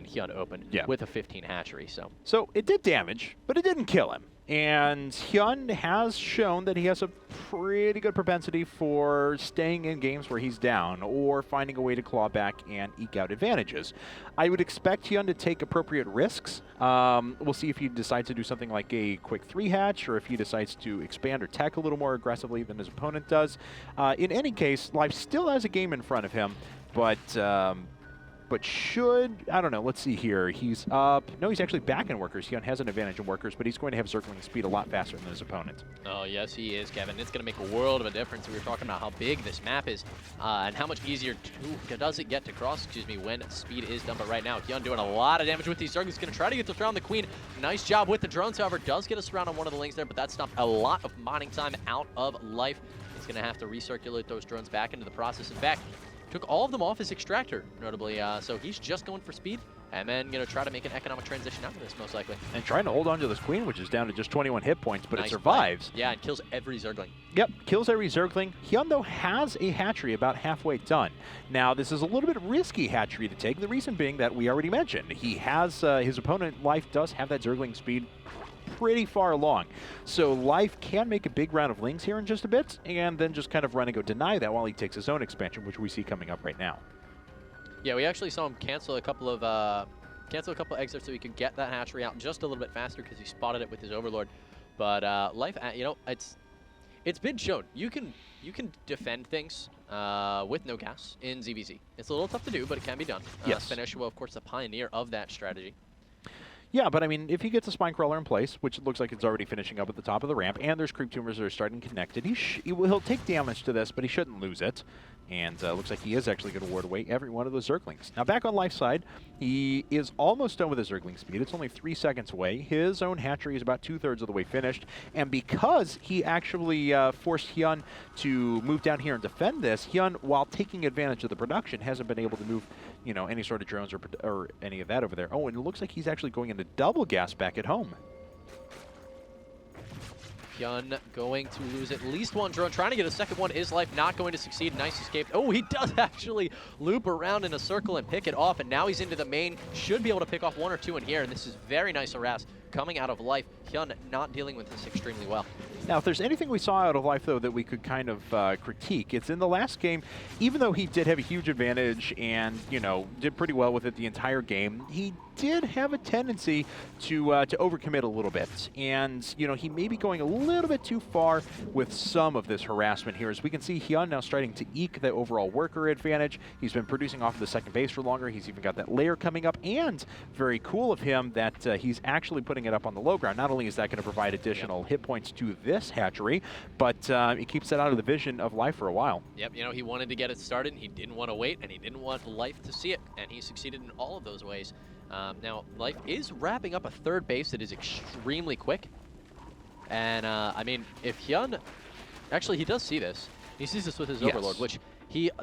mean, HyuN opened with a 15 hatchery. So it did damage, but it didn't kill him. And HyuN has shown that he has a pretty good propensity for staying in games where he's down or finding a way to claw back and eke out advantages. I would expect HyuN to take appropriate risks. We'll see if he decides to do something like a quick 3-hatch or if he decides to expand or tech a little more aggressively than his opponent does. In any case, Life still has a game in front of him, but should, I don't know, let's see here. He's up. No, he's actually back in workers. HyuN has an advantage in workers, but he's going to have circling speed a lot faster than his opponent. Oh, yes, he is, Kevin. It's going to make a world of a difference. We were talking about how big this map is and how much easier does it get to cross, when speed is done. But right now, HyuN doing a lot of damage with these Zerglings. He's going to try to get to surround the Queen. Nice job with the drones, however. Does get a surround on one of the lanes there, but that stopped a lot of mining time out of Life. He's going to have to recirculate those drones back into the process. In fact, took all of them off his extractor, notably, so he's just going for speed and then going to try to make an economic transition out of this, most likely. And trying to hold on to this Queen, which is down to just 21 hit points, but nice, it survives. Play. Yeah, and kills every Zergling. Yep, kills every Zergling. HyuN, though, has a hatchery about halfway done. Now, this is a little bit risky hatchery to take, the reason being that we already mentioned. He has, his opponent, Life, does have that Zergling speed pretty far along. So Life can make a big round of lings here in just a bit, and then just kind of run and go deny that while he takes his own expansion, which we see coming up right now. Yeah, we actually saw him cancel a couple of exits so he could get that hatchery out just a little bit faster because he spotted it with his Overlord. But Life, you know, it's been shown you can defend things with no gas in ZVZ. It's a little tough to do, but it can be done. Yes. Finish, well, of course, the pioneer of that strategy. Yeah, but I mean, if he gets a Spine Crawler in place, which it looks like it's already finishing up at the top of the ramp, and there's Creep Tumors that are starting connected, he'll take damage to this, but he shouldn't lose it. And looks like he is actually going to ward away every one of those Zerglings. Now back on Life's side, he is almost done with his Zergling speed. It's only 3 seconds away. His own hatchery is about 2/3 of the way finished. And because he actually forced HyuN to move down here and defend this, HyuN, while taking advantage of the production, hasn't been able to move, you know, any sort of drones or any of that over there. Oh, and it looks like he's actually going into double gas back at home. HyuN going to lose at least one drone. Trying to get a second one. Is Life not going to succeed? Nice escape. Oh, he does actually loop around in a circle and pick it off, and now he's into the main. Should be able to pick off 1 or 2 in here, and this is very nice harass coming out of Life. HyuN not dealing with this extremely well. Now, if there's anything we saw out of Life, though, that we could kind of critique, it's in the last game, even though he did have a huge advantage and, you know, did pretty well with it the entire game, he did have a tendency to overcommit a little bit. And, you know, he may be going a little bit too far with some of this harassment here. As we can see, HyuN now starting to eke the overall worker advantage. He's been producing off of the second base for longer. He's even got that layer coming up. And very cool of him that he's actually putting it up on the low ground. Not only is that going to provide additional hit points to this hatchery, but it keeps it out of the vision of Life for a while. Yep, you know, he wanted to get it started, and he didn't want to wait, and he didn't want Life to see it, and he succeeded in all of those ways. Now, Life is wrapping up a third base that is extremely quick. And, I mean, if HyuN... Actually, he does see this. He sees this with his Overlord, which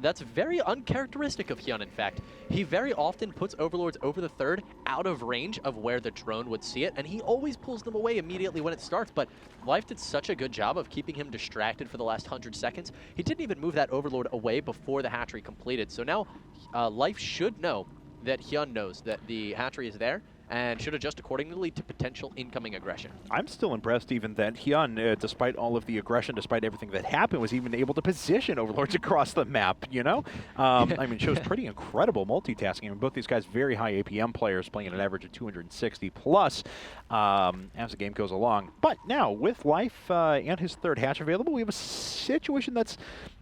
that's very uncharacteristic of HyuN, in fact. He very often puts Overlords over the third out of range of where the drone would see it, and he always pulls them away immediately when it starts. But Life did such a good job of keeping him distracted for the last 100 seconds. He didn't even move that Overlord away before the hatchery completed. So now Life should know that HyuN knows that the hatchery is there and should adjust accordingly to potential incoming aggression. I'm still impressed even that HyuN, despite all of the aggression, despite everything that happened, was even able to position Overlords across the map, you know? I mean, shows pretty incredible multitasking. I mean, both these guys very high APM players playing at an average of 260 plus as the game goes along. But now, with Life and his third hatch available, we have a situation that's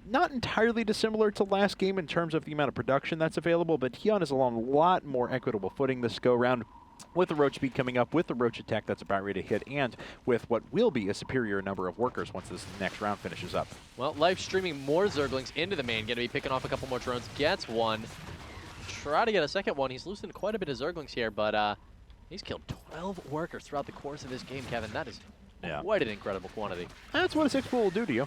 not entirely dissimilar to last game in terms of the amount of production that's available, but HyuN is along a lot more equitable footing this go-round, with the Roach speed coming up, with the Roach attack that's about ready to hit, and with what will be a superior number of workers once this next round finishes up. Well, Life streaming more Zerglings into the main, going to be picking off a couple more drones, gets one. Try to get a second one. He's loosened quite a bit of Zerglings here, but he's killed 12 workers throughout the course of this game, Kevin. That is quite an incredible quantity. That's what a 6-pool will do to you.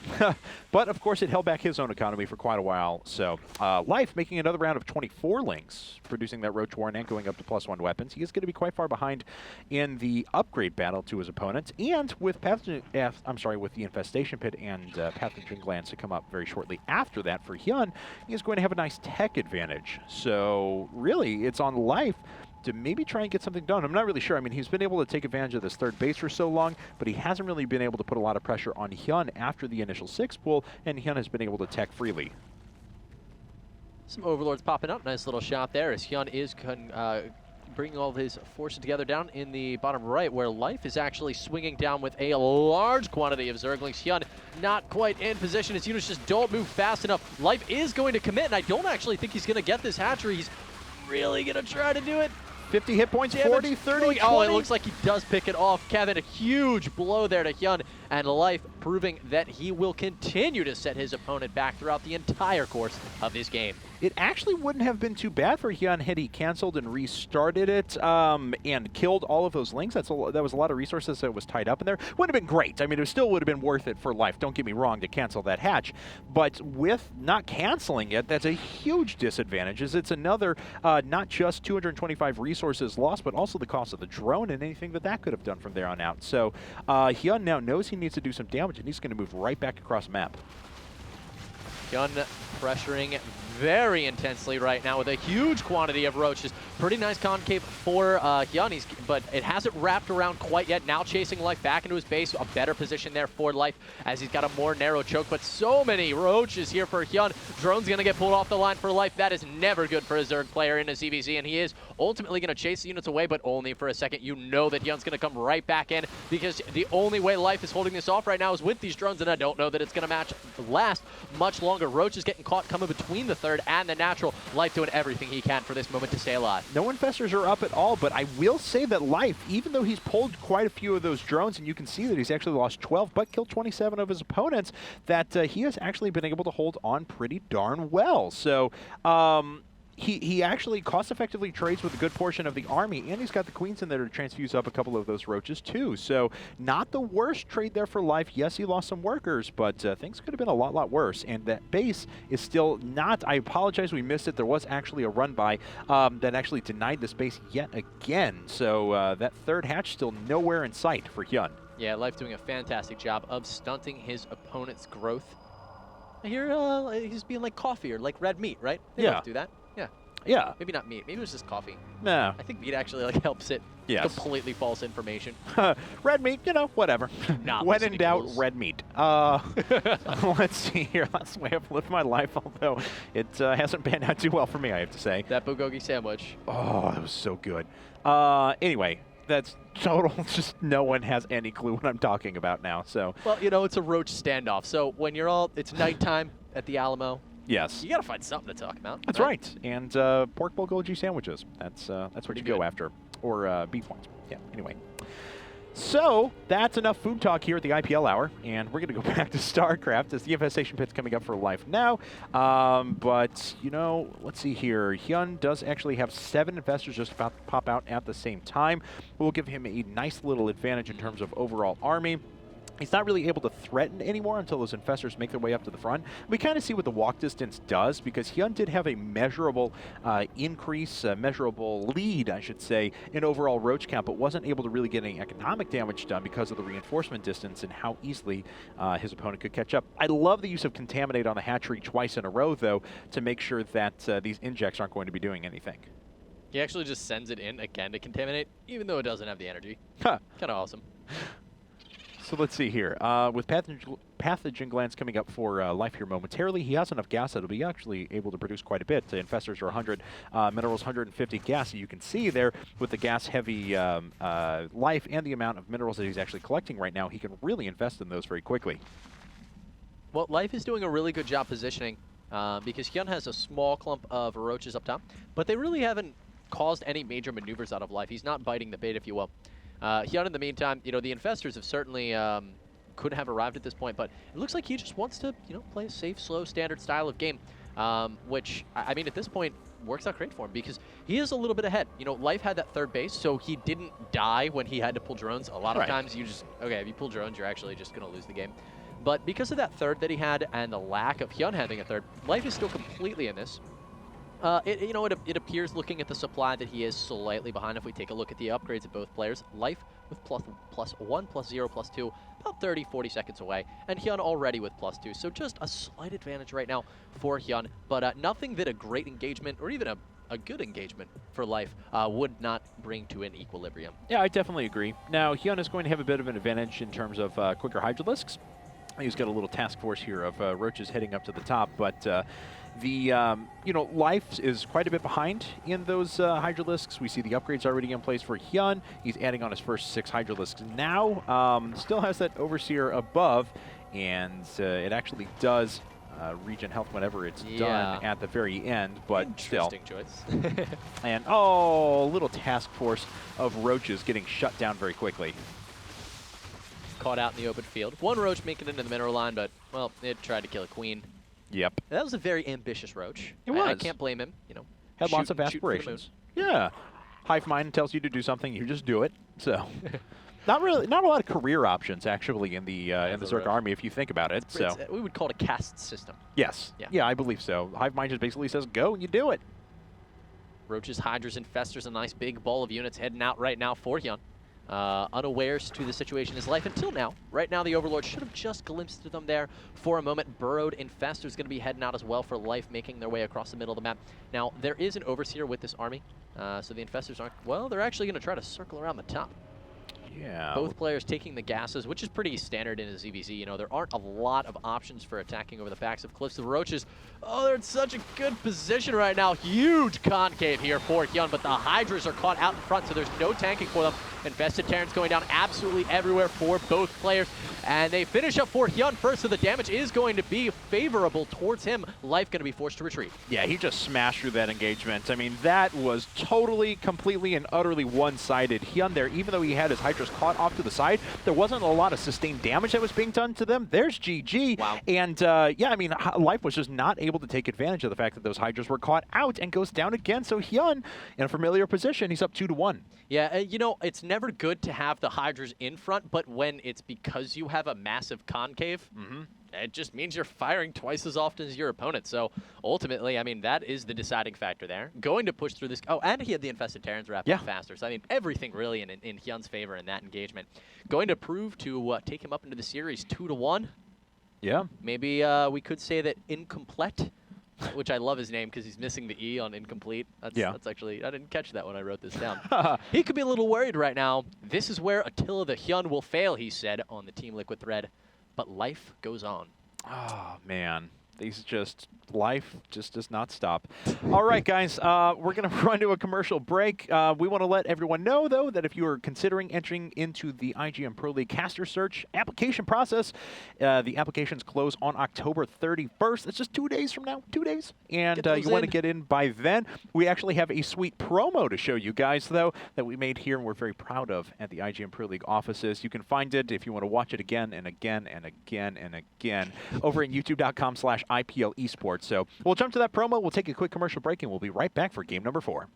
But, of course, it held back his own economy for quite a while. So, Life making another round of 24 lings, producing that Roach Warren and going up to +1 weapons. He is going to be quite far behind in the upgrade battle to his opponent. And with with the Infestation Pit and Pathogen Glands to come up very shortly after that for HyuN, he is going to have a nice tech advantage. So, really, it's on Life to maybe try and get something done. I'm not really sure. I mean, he's been able to take advantage of this third base for so long, but he hasn't really been able to put a lot of pressure on HyuN after the initial 6 pull, and HyuN has been able to tech freely. Some Overlords popping up. Nice little shot there as HyuN is bringing all of his forces together down in the bottom right, where Life is actually swinging down with a large quantity of Zerglings. HyuN not quite in position. His units just don't move fast enough. Life is going to commit, and I don't actually think he's going to get this hatchery. He's really going to try to do it. 50 hit points, 40, 30, 20. Oh, it looks like he does pick it off. Kevin, a huge blow there to HyuN, and Life proving that he will continue to set his opponent back throughout the entire course of this game. It actually wouldn't have been too bad for HyuN had he canceled and restarted it and killed all of those links. That was a lot of resources that was tied up in there. Wouldn't have been great. I mean, it still would have been worth it for Life. Don't get me wrong, to cancel that hatch. But with not canceling it, that's a huge disadvantage. It's another not just 225 resources lost, but also the cost of the drone and anything that could have done from there on out. So HyuN now knows he needs to do some damage, and he's going to move right back across the map. HyuN pressuring very intensely right now with a huge quantity of roaches. Pretty nice concave for HyuN, but it hasn't wrapped around quite yet. Now chasing Life back into his base, a better position there for Life as he's got a more narrow choke, but so many roaches here for HyuN. Drone's going to get pulled off the line for Life. That is never good for a Zerg player in a ZVZ, and he is ultimately going to chase the units away, but only for a second. You know that HyuN's going to come right back in because the only way Life is holding this off right now is with these drones, and I don't know that it's going to last much longer. Roach is getting caught coming between the third and the natural. Life doing everything he can for this moment to stay alive. No infestors are up at all, but I will say that Life, even though he's pulled quite a few of those drones, and you can see that he's actually lost 12, but killed 27 of his opponents, that he has actually been able to hold on pretty darn well. So, he actually cost-effectively trades with a good portion of the army, and he's got the queens in there to transfuse up a couple of those roaches too. So not the worst trade there for Life. Yes, he lost some workers, but things could have been a lot worse. And that base is still not, I apologize, we missed it. There was actually a run-by that actually denied this base yet again. So that third hatch still nowhere in sight for HyuN. Yeah, Life doing a fantastic job of stunting his opponent's growth. I hear he's being like coffee or like red meat, right? They both do that. Yeah. Yeah. Maybe not meat. Maybe it was just coffee. No. I think meat actually like helps it. Yes. Completely false information. Red meat, you know, whatever. When in doubt, tools. red meat. Let's see here. That's the way I've lived my life, although it hasn't panned out too well for me, I have to say. That bulgogi sandwich. Oh, that was so good. Anyway, that's total. Just no one has any clue what I'm talking about now. So. Well, you know, it's a roach standoff. So when it's nighttime at the Alamo. Yes. You gotta find something to talk about. That's right. And pork bulgogi sandwiches. That's what you go after. Or beef ones. Yeah, anyway. So, that's enough food talk here at the IPL Hour, and we're going to go back to StarCraft as the infestation pit's coming up for Life now. But, you know, let's see here. HyuN does actually have 7 investors just about to pop out at the same time. We'll give him a nice little advantage in terms of overall army. He's not really able to threaten anymore until those infestors make their way up to the front. We kind of see what the walk distance does, because HyuN did have a measurable increase, measurable lead, I should say, in overall roach count, but wasn't able to really get any economic damage done because of the reinforcement distance and how easily his opponent could catch up. I love the use of Contaminate on the hatchery twice in a row, though, to make sure that these injects aren't going to be doing anything. He actually just sends it in again to Contaminate, even though it doesn't have the energy. Huh. Kind of awesome. So let's see here. With pathogen glands coming up for Life here momentarily, he has enough gas that he'll be actually able to produce quite a bit. The infestors are 100 minerals, 150 gas. So you can see there with the gas-heavy Life and the amount of minerals that he's actually collecting right now, he can really invest in those very quickly. Well, Life is doing a really good job positioning because HyuN has a small clump of roaches up top, but they really haven't caused any major maneuvers out of Life. He's not biting the bait, if you will. HyuN, in the meantime, you know, the infestors have certainly could have arrived at this point, but it looks like he just wants to, you know, play a safe, slow, standard style of game, which, I mean, at this point, works out great for him because he is a little bit ahead. You know, Life had that third base, so he didn't die when he had to pull drones. A lot of times you just, okay, if you pull drones, you're actually just going to lose the game. But because of that third that he had and the lack of HyuN having a third, Life is still completely in this. It appears, looking at the supply, that he is slightly behind. If we take a look at the upgrades of both players, Life with +1, +0, +2, about 30, 40 seconds away, and HyuN already with +2. So just a slight advantage right now for HyuN, but nothing that a great engagement or even a a good engagement for Life would not bring to an equilibrium. Yeah, I definitely agree. Now, HyuN is going to have a bit of an advantage in terms of quicker Hydralisks. He's got a little task force here of roaches heading up to the top, but Life is quite a bit behind in those Hydralisks. We see the upgrades already in place for HyuN. He's adding on his first 6 Hydralisks now. Still has that Overseer above, and it actually does regen health whenever it's done at the very end, but Interesting choice. And, oh, little task force of roaches getting shut down very quickly. Caught out in the open field. One roach making it into the mineral line, but, well, it tried to kill a queen. Yep. That was a very ambitious roach. It was. I can't blame him, you know. Had lots of aspirations. Yeah. Hive Mind tells you to do something, you just do it. So, not a lot of career options actually in the Zerg army if you think about it. So we would call it a caste system. Yes. Yeah, I believe so. Hive Mind just basically says go and you do it. Roaches, Hydras, Infestors, a nice big ball of units heading out right now for HyuN. Unawares to the situation is Life until now. Right now, the Overlord should have just glimpsed them there for a moment. Burrowed Infestor's going to be heading out as well for Life, making their way across the middle of the map. Now, there is an Overseer with this army, so the Infestors aren't, well, they're actually going to try to circle around the top. Yeah. Both players taking the gases, which is pretty standard in a ZVZ. You know, there aren't a lot of options for attacking over the backs of cliffs. The Roaches, oh, they're in such a good position right now. Huge concave here for HyuN, but the Hydras are caught out in front, so there's no tanking for them. Infested Terrans going down absolutely everywhere for both players. And they finish up for HyuN first, so the damage is going to be favorable towards him. Life going to be forced to retreat. Yeah, he just smashed through that engagement. I mean, that was totally, completely, and utterly one-sided. HyuN there, even though he had his Hydras caught off to the side, there wasn't a lot of sustained damage that was being done to them. There's GG. Wow. And, yeah, I mean, Life was just not able to take advantage of the fact that those Hydras were caught out and goes down again. So HyuN, in a familiar position, he's up 2-1. Yeah, you know, it's never good to have the Hydras in front, but when it's because you have a massive concave, it just means you're firing twice as often as your opponent. So ultimately, I mean, that is the deciding factor there. Going to push through this. Oh, and he had the Infested Terrans wrapping faster. So, I mean, everything really in HyuN's favor in that engagement. Going to prove to take him up into the series 2-1. Yeah. Maybe we could say that Incomplete, which I love his name because he's missing the E on incomplete. That's actually, I didn't catch that when I wrote this down. He could be a little worried right now. This is where Attila the HyuN will fail, he said on the Team Liquid thread. But life goes on. Oh, man. Life just does not stop. All right, guys, we're going to run to a commercial break. We want to let everyone know, though, that if you are considering entering into the IGN Pro League caster search application process, the applications close on October 31st. It's just 2 days from now, 2 days. And you want to get in by then. We actually have a sweet promo to show you guys, though, that we made here and we're very proud of at the IGN Pro League offices. You can find it if you want to watch it again and again and again and again over at youtube.com/IPL Esports. So we'll jump to that promo. We'll take a quick commercial break, and we'll be right back for game number 4.